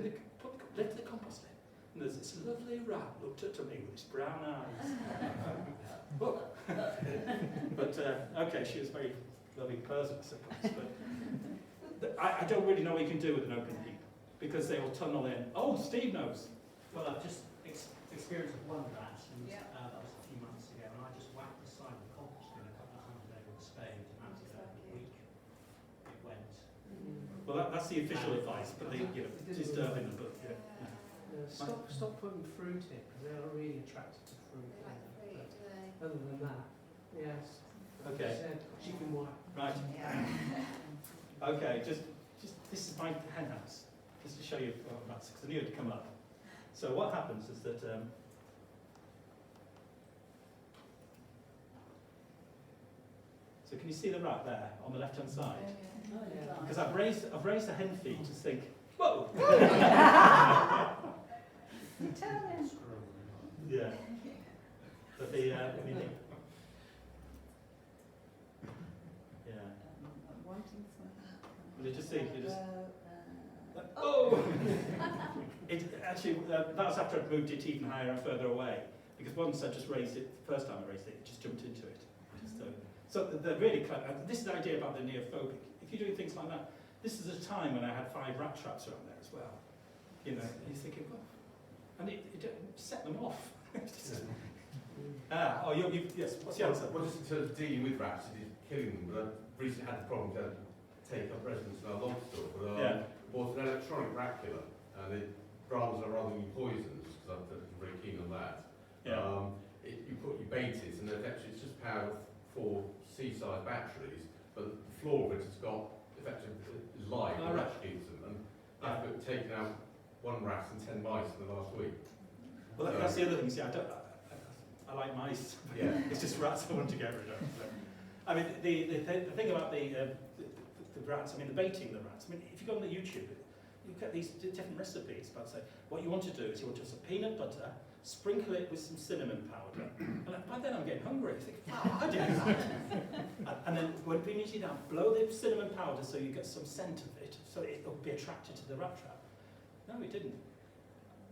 S2: lifted the compost in, and there's this lovely rat looked up to me with his brown eyes. Look. But, okay, she was a very loving person, I suppose. But I don't really know what you can do with an open heap, because they will tunnel in. Oh, Steve knows.
S10: Well, I've just experienced one rat, and
S5: Yeah.
S10: that was a few months ago, and I just whacked the side of the compost bin a couple of times over with a spade, and after a week it went.
S2: Well, that's the official advice, but disturbing them. But
S3: Stop putting fruit in, because they are really attracted to fruit.
S5: They like fruit, do they?
S3: Other than that, yes.
S2: Okay.
S3: Said chicken wire.
S2: Right.
S5: Yeah.
S2: Okay. Just this is my hen house, just to show you rats, because I knew it'd come up. So what happens is that so can you see the rat there on the left-hand side?
S5: Oh, yeah.
S2: Because I've raised the hen feed to think, whoa. Yeah. But the yeah.
S5: I'm wanting some.
S2: You just see, oh! Actually, that was after I'd moved it even higher and further away, because once I just raised it, the first time I raised it, it just jumped into it. So they're really clever. This is the idea about the neophobic. If you're doing things like that, this is a time when I had 5 rat traps around there as well. You know, and you're thinking, well, and it set them off. Yes, what's the answer?
S9: Well, just in terms of dealing with rats, it is killing them. But I've recently had the problem to take up residence in our log store. But bought an electronic rat killer, and it rather than poisons, because I'm very keen on that.
S2: Yeah.
S9: You put your baited, and effectively it's just powered 4 C-size batteries, but the floor of it has got effectively is live,
S2: Oh, right.
S9: which keeps them. And I've taken out 1 rat and 10 mice in the last week.
S2: Well, that's the other thing. See, I like mice.
S9: Yeah.
S2: It's just rats I want to get rid of. I mean, the thing about the rats, I mean, the baiting the rats, I mean, if you go on the YouTube, you get these different recipes about, say, what you want to do is you want to have some peanut butter, sprinkle it with some cinnamon powder, and by then I'm getting hungry. I think, wow, I do that. And then when you heat it down, blow the cinnamon powder so you get some scent of it, so it'll be attracted to the rat trap. No, it didn't.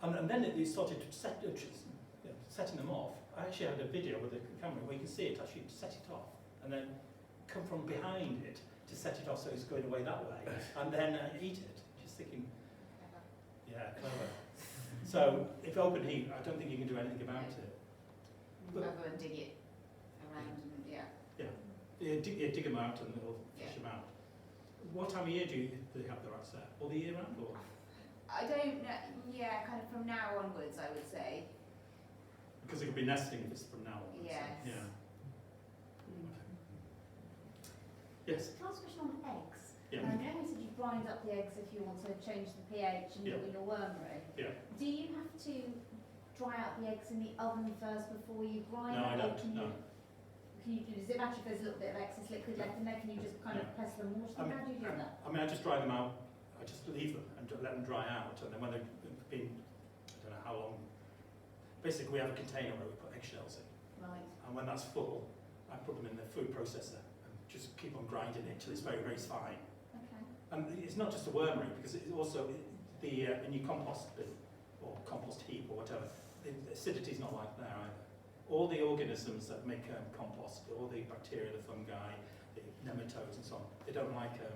S2: And then it started setting them off. I actually had a video with the camera where you can see it actually set it off, and then come from behind it to set it off so it's going away that way, and then eat it. Just thinking, yeah, clever. So if open heat, I don't think you can do anything about it.
S5: But go and dig it around and
S2: Dig them out and it'll fish them out. What time of year do they have the rats there? All the year round, or?
S5: I don't know. Yeah, kind of from now onwards, I would say.
S2: Because it could be nesting if it's from now onwards.
S5: Yes.
S2: Yeah. Yes.
S5: Can I ask a question on eggs?
S2: Yeah.
S5: You said you grind up the eggs if you want to change the pH and put in your wormery.
S2: Yeah.
S5: Do you have to dry out the eggs in the oven first before you grind?
S2: No, I
S5: them, or
S2: don't. No.
S5: Does it matter if there's a little bit of excess liquid left in there? Can you just kind of press them and wash them? How do you do that?
S2: I mean, I just dry them out. I just leave them and let them dry out, and then when they've been, I don't know how long. Basically, we have a container where we put eggshells in.
S5: Right.
S2: And when that's full, I put them in the food processor and just keep on grinding it until it's very, very fine.
S5: Okay.
S2: And it's not just a wormery, because it's also in your compost bin or compost heap or whatever, the acidity is not like there either. All the organisms that make compost, all the bacteria, the fungi, the nematodes and so on, they don't like a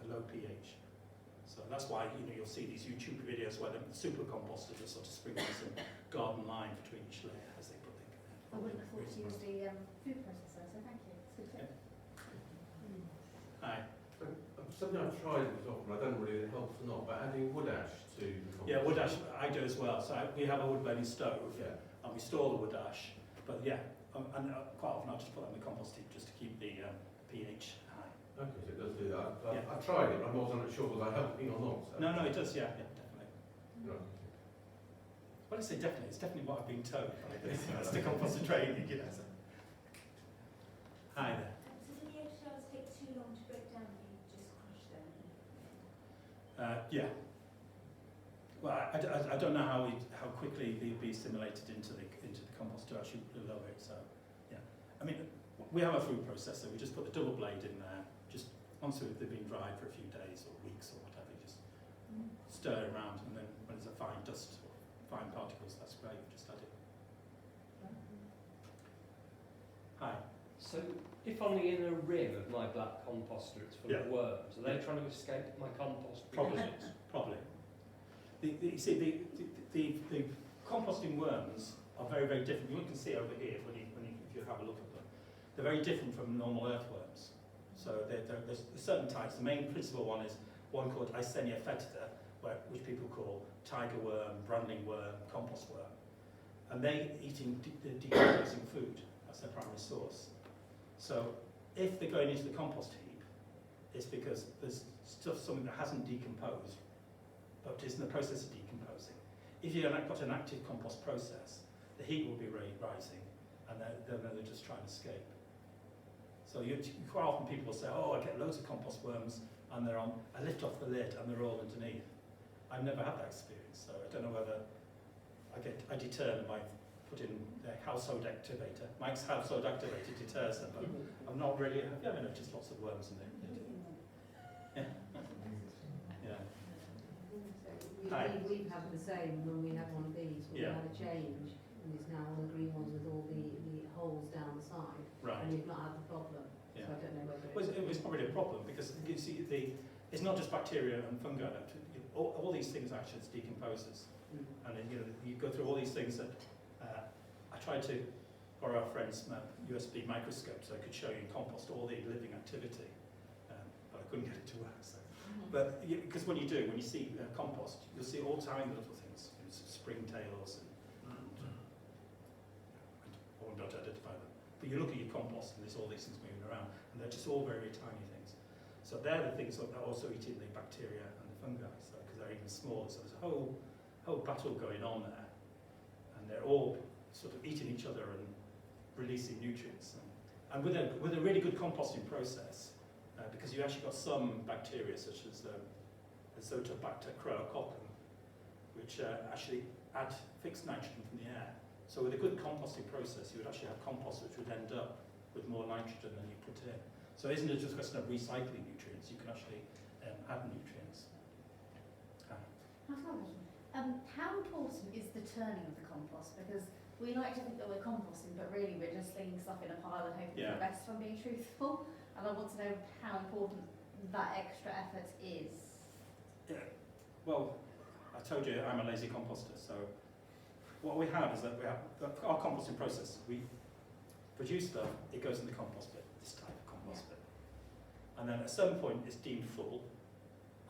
S2: low pH. So that's why you'll see these YouTube videos where the super composters just sort of sprinkle some garden lime between each layer as they put it.
S5: I wouldn't have thought to use the food processor, so thank you. It's good tip.
S2: Hi.
S9: Something I've tried it often, I don't know whether it helps or not, but adding wood ash to the compost.
S2: Yeah, wood ash I do as well. So we have a wood burning stove, and we store the wood ash. But yeah, and quite often I'll just put it in the compost heap just to keep the pH high.
S9: Okay, so it does do that.
S2: Yeah.
S9: I've tried it, but I wasn't sure was I helping or not. So.
S2: No, it does. Yeah, definitely.
S9: Right.
S2: Well, I say definitely. It's definitely what I've been told. That's the composter training, you know. So. Hi there.
S8: So do the eggshells take too long to break down if you just crush them?
S2: Yeah. Well, I don't know how quickly they'd be assimilated into the compost to actually lower it. So, yeah. I mean, we have a food processor. We just put the double blade in there. Just once they've been dried for a few days or weeks or whatever, you just stir it around, and then when there's a fine dust or fine particles, that's great. Just add it. Hi.
S11: So, if on the inner rim of my black composter it's full of worms, are they trying to escape my compost?
S2: Probably. You see, the composting worms are very, very different. You can see over here if you have a look at them. They're very different from normal earthworms. So there's certain types. The main principal one is one called Eisenia fetida, which people call tiger worm, brandling worm, compost worm. And they eating decomposing food. That's their primary source. So if they're going into the compost heap, it's because there's something that hasn't decomposed, but is in the process of decomposing. If you've got an active compost process, the heat will be rising, and then they're just trying to escape. So quite often people will say, oh, I get loads of compost worms, and I lift off the lid, and they're all underneath. I've never had that experience, so I don't know whether I deter them by putting the household activator. Mike's household activator deters them, but I'm not really, I've never noticed lots of worms in there.
S1: We've had the same when we had one of these. We had a change, and it's now one of the green ones with all the holes down the side.
S2: Right.
S1: And you've not had the problem. So I don't know whether
S2: it was probably a problem because you see it's not just bacteria and fungi. All these things actually decomposes, and then, you go through all these things that I tried to borrow our friend's USB microscope so I could show you in compost all the living activity, but I couldn't get it to work. So. But because when you see compost, you'll see all tiny little things, springtails, and I won't be able to identify them. But you look at your compost, and there's all these things moving around, and they're just all very, very tiny things. So they're the things that are also eating the bacteria and the fungi, so because they're even smaller. So there's a whole battle going on there, and they're all sort of eating each other and releasing nutrients. And with a really good composting process, because you actually got some bacteria such as Azotobacter crococcum, which actually add fixed nitrogen from the air. So with a good composting process, you would actually have compost which would end up with more nitrogen than you put in. So isn't it just a question of recycling nutrients? You can actually add nutrients.
S5: How important is the turning of the compost? Because we like to think that we're composting, but really we're just slinging stuff in a pile and hoping for the best, if I'm being truthful. And I want to know how important that extra effort is.
S2: Yeah. Well, I told you I'm a lazy composter, so what we have is that we have our composting process. We produce stuff, it goes in the compost bin, this type of compost bin. And then at some point it's deemed full,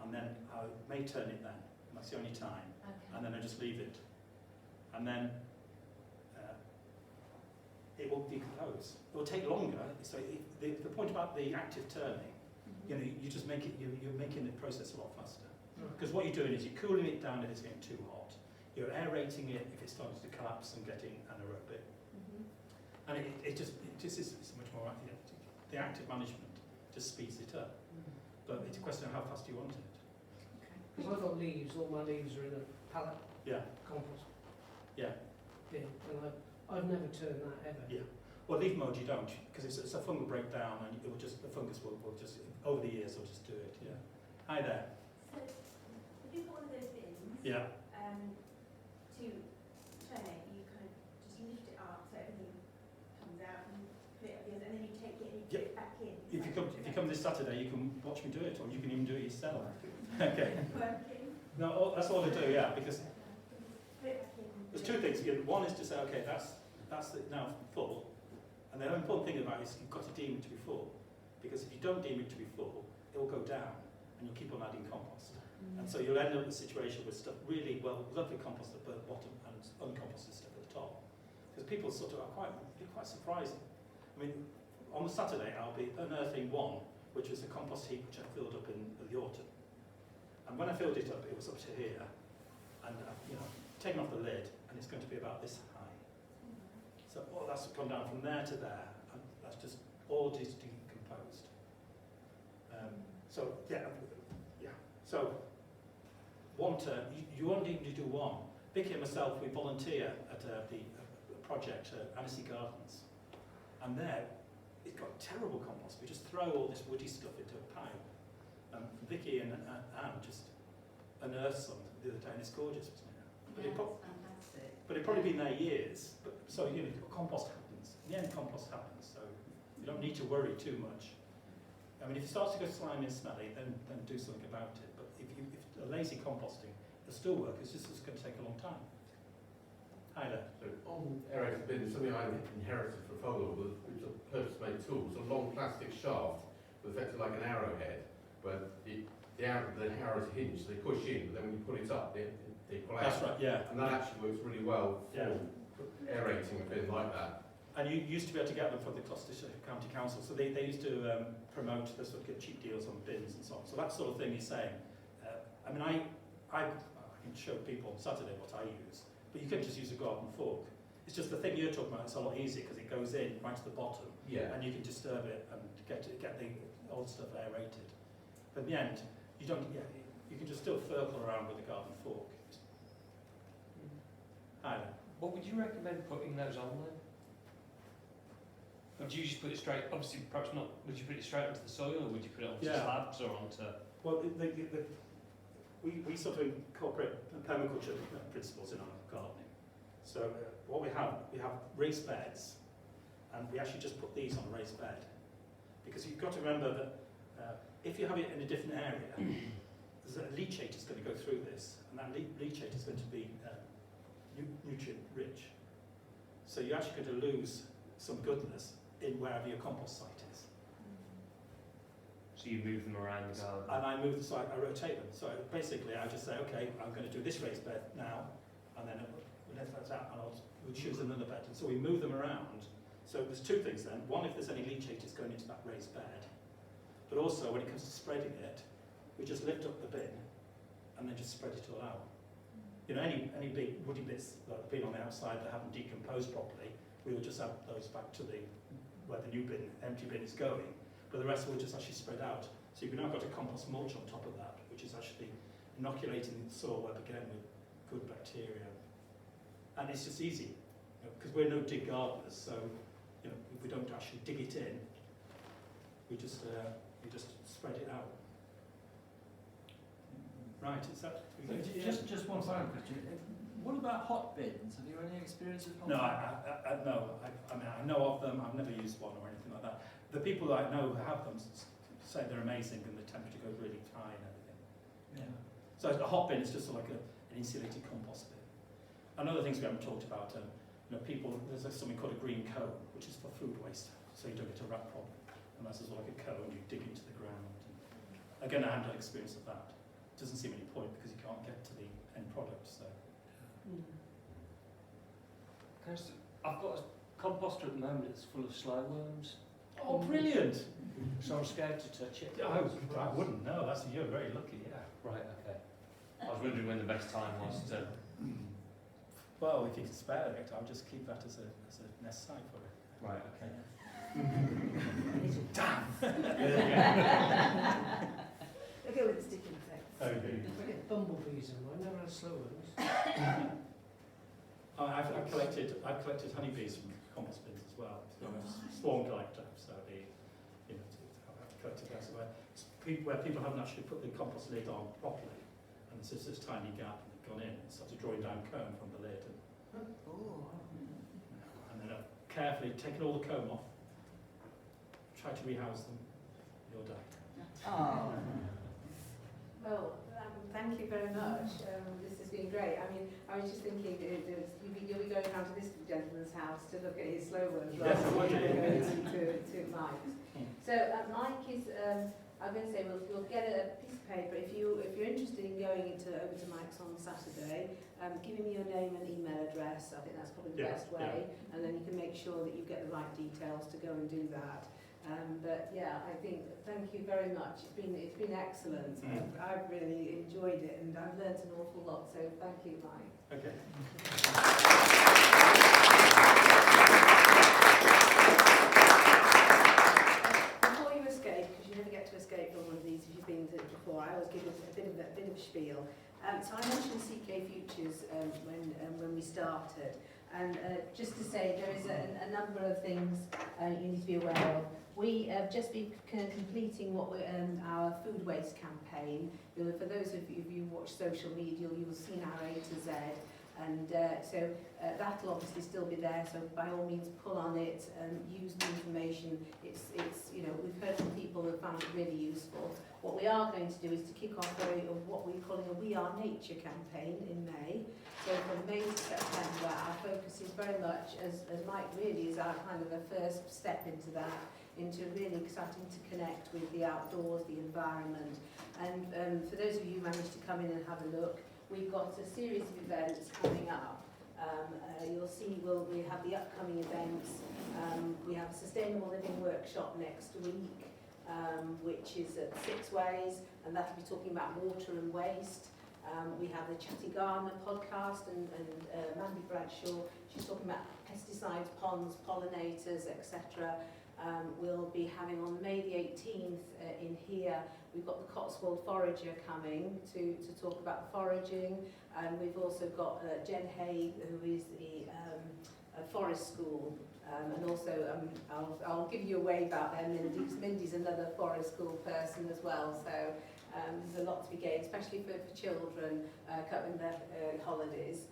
S2: and then I may turn it then. And that's the only time.
S5: Okay.
S2: And then I just leave it. And then it will decompose. It will take longer. So the point about the active turning, you know, you just make it, you're making the process a lot faster. Because what you're doing is you're cooling it down if it's getting too hot. You're aerating it if it's starting to collapse and getting anaerobic. And it just is much more, you know, the active management just speeds it up. But it's a question of how fast you want it.
S3: Because I've got leaves, all my leaves are in a pallet compost bin, and I've never turned that ever.
S2: Yeah. Well, leaf mold you don't, because it's a fungal breakdown, and it will just, the fungus will just, over the years, will just do it. Yeah. Hi there.
S8: So, if you've got one of those bins,
S2: Yeah.
S8: to turn it, you kind of just lift it up so everything comes out and put it up the other, and then you take it and you put it back in.
S2: If you come this Saturday, you can watch me do it, or you can even do it yourself. Okay.
S8: Working.
S2: No, that's all I do. Yeah, because
S8: Put it back in.
S2: there's two things. One is to say, okay, that's now full, and the important thing about it is you've got to deem it to be full, because if you don't deem it to be full, it will go down, and you'll keep on adding compost, and so you'll end up in a situation with stuff really lovely compost at the bottom and uncomposted stuff at the top, because people sort of are quite surprising. I mean, on the Saturday I'll be unearthing one, which was a compost heap which I filled up in the autumn, and when I filled it up, it was up to here, and you know, taken off the lid, and it's going to be about this high. So that's gone down from there to there, and that's just all decomposed. So So one term, you only need to do one. Vicky and myself, we volunteer at the project, Annecy Gardens, and there it's got terrible compost. We just throw all this woody stuff into a pile. Vicky and Anne just unearthed some the other day, and it's gorgeous, isn't it? But
S5: Fantastic.
S2: But it's probably been there years. So you know, compost happens. In the end, compost happens. So you don't need to worry too much. I mean, if it starts to go slimy and smelly, then do something about it. But if a lazy composting, it'll still work. It's just going to take a long time. Hi there.
S9: So on aerated bins, something I inherited from Follow was a purpose-made tool. It's a long plastic shaft with effectively like an arrowhead, but the arrows hinge, so they push in, but then when you put it up, they pull out.
S2: That's right, yeah.
S9: And that actually works really well for aerating a bin like that.
S2: And you used to be able to get them from the Gloucestershire County Council, so they used to promote, they sort of get cheap deals on bins and so on. So that sort of thing he's saying. I mean, I can show people on Saturday what I use, but you can just use a garden fork. It's just the thing you're talking about, it's a lot easier because it goes in right to the bottom, and you can disturb it and get the old stuff aerated. But in the end, you don't. Yeah, you can just still circle around with a garden fork. Hi there.
S11: What would you recommend putting those on then? Would you just put it straight, obviously perhaps not, would you put it straight onto the soil, or would you put it onto slabs or onto...
S2: Well, we sort of incorporate permaculture principles in our gardening. So what we have raised beds, and we actually just put these on a raised bed. Because you've got to remember that if you have it in a different area, there's a leachate is going to go through this, and that leachate is going to be nutrient rich. So you're actually going to lose some goodness in wherever your compost site is.
S11: So you move them around the garden?
S2: And I move the site, I rotate them. So basically I just say, okay, I'm going to do this raised bed now, and then that's out, and we'll choose another bed. And so we move them around. So there's two things then. One, if there's any leachate, it's going into that raised bed. But also, when it comes to spreading it, we just lift up the bin, and then just spread it all out. You know, any big woody bits that have been on the outside that haven't decomposed properly, we will just add those back to the where the new bin, empty bin is going, but the rest will just actually spread out. So you've now got a compost mulch on top of that, which is actually inoculating the soil web again with good bacteria. And it's just easy, because we're no dig gardeners, so if we don't actually dig it in, we just spread it out. Right, is that...
S4: Just one final question. What about hot bins? Have you any experience with hot
S2: No,
S4: bins?
S2: I mean, I know of them. I've never used one or anything like that. The people that I know who have them say they're amazing and the temperature goes really high and everything. Yeah. So a hot bin is just like an insulated compost bin. Another things we haven't talked about, there's something called a green cone, which is for food waste, so you don't get a rat problem. And that's just like a cone you dig into the ground. And again, I haven't had experience of that. Doesn't seem any point because you can't get to the end product. So.
S11: I've got a composter at the moment that's full of slow worms.
S2: Oh, brilliant!
S11: So I'm scared to touch it.
S2: I wouldn't know. You're very lucky. Yeah.
S11: Right. Okay. I was wondering when the best time was to.
S2: Well, if you can spare it, I'll just keep that as a nest site for it.
S11: Right. Okay.
S2: Damn.
S5: We'll go with the stick insects.
S2: Okay.
S3: I get bumblebees in mine, never had slow ones.
S2: I've collected honeybees from compost bins as well. So I'm a swarm collector, so I've collected that where people haven't actually put the compost lid on properly, and there's just this tiny gap and they've gone in and started drawing down comb from the lid, and then I've carefully taken all the comb off, tried to rehouse them. You're done.
S5: Oh.
S1: Well, thank you very much. This has been great. I mean, I was just thinking you'll be going round to this gentleman's house to look at his slow worms, right?
S2: Yes, I would.
S1: To Mike's. So Mike is. I'm going to say we'll get a piece of paper. If you're interested in going over to Mike's on Saturday, give him your name and email address. I think that's probably the best way, and then you can make sure that you get the right details to go and do that. But yeah, I think thank you very much. It's been excellent. I've really enjoyed it, and I've learnt an awful lot. So thank you, Mike.
S2: Okay.
S1: Before you escape, because you never get to escape from one of these if you've been to it before, I always give a bit of a spiel. So I mentioned CK Futures when we started, and just to say there is a number of things you need to be aware of. We have just been completing what our food waste campaign. For those of you who watch social media, you'll see our A to Z. And so that'll obviously still be there. So by all means, pull on it and use the information. It's we've heard from people who found it really useful. What we are going to do is to kick off what we're calling a We Are Nature campaign in May. So from May to September, our focus is very much, as Mike really is our kind of a first step into that, into really starting to connect with the outdoors, the environment. And for those of you who managed to come in and have a look, we've got a series of events coming up. You'll see we have the upcoming events. We have a Sustainable Living Workshop next week, which is at Six Ways, and that'll be talking about water and waste. We have the Chatty Gardener podcast, and Mandy Bradshaw, she's talking about pesticides, ponds, pollinators, etc. We'll be having on May the 18th in here, we've got the Cotswold Forager coming to talk about foraging, and we've also got Jen Hay, who is the forest school, and also I'll give you a wave out there. Mindy's another forest school person as well, so there's a lot to be gained, especially for children covering their holidays.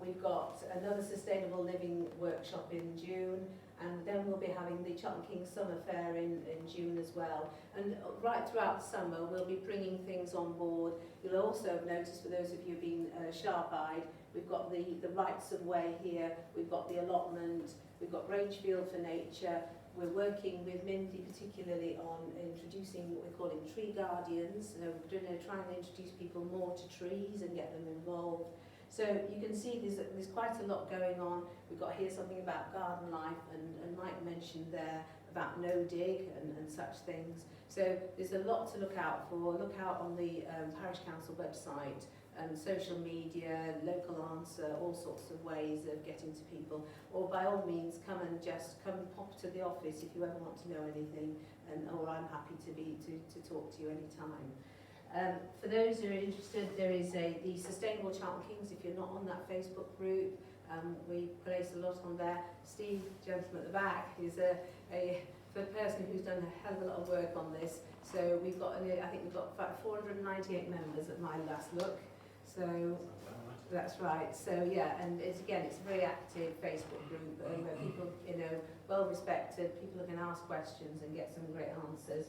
S1: We've got another Sustainable Living workshop in June, and then we'll be having the Cheltenham Kings Summer Fair in June as well. And right throughout the summer, we'll be bringing things on board. You'll also have noticed, for those of you who've been sharp-eyed, we've got the rights of way here, we've got the allotment, we've got Rangefield for Nature. We're working with Mindy particularly on introducing what we're calling tree guardians. So we're going to try and introduce people more to trees and get them involved. So you can see there's quite a lot going on. We've got here something about garden life, and Mike mentioned there about no dig and such things. So there's a lot to look out for. Look out on the Parish Council website social media, local answer, all sorts of ways of getting to people. Or by all means, come pop to the office if you ever want to know anything, or I'm happy to talk to you anytime. For those who are interested, there is the Sustainable Cheltenham Kings. If you're not on that Facebook group, we place a lot on there. Steve, gentleman at the back, is a person who's done a hell of a lot of work on this. So we've got, I think we've got about 498 members at my last look. So that's right. So yeah, and it's a very active Facebook group where people, well respected, people who can ask questions and get some great answers.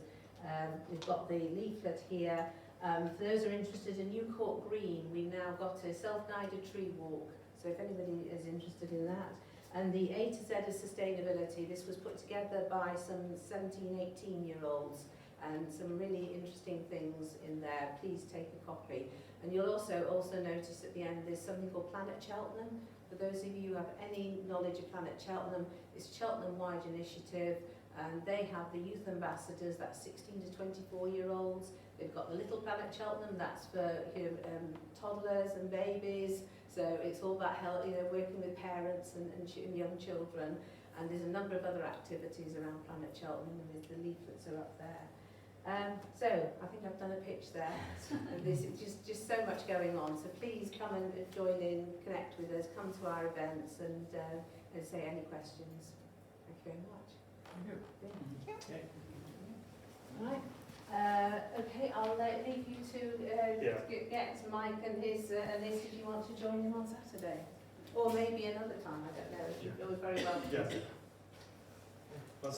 S1: We've got the leaflet here. For those who are interested in Newcourt Green, we've now got a self-guided tree walk. So if anybody is interested in that. And the A to Z of sustainability, this was put together by some 17, 18-year-olds, and some really interesting things in there. Please take a copy. And you'll also notice at the end there's something called Planet Cheltenham. For those of you who have any knowledge of Planet Cheltenham, it's a Cheltenham-wide initiative, and they have the youth ambassadors, that's 16 to 24-year-olds. They've got the Little Planet Cheltenham, that's for toddlers and babies. So it's all about working with parents and young children. And there's a number of other activities around Planet Cheltenham, and the leaflets are up there. So I think I've done a pitch there. There's just so much going on. So please come and join in, connect with us, come to our events, and say any questions. Thank you very much.
S4: Thank you.
S1: Yeah. Right. Okay, I'll leave you to get Mike and his list if you want to join him on Saturday. Or maybe another time, I don't know. You're very welcome.
S2: Yes.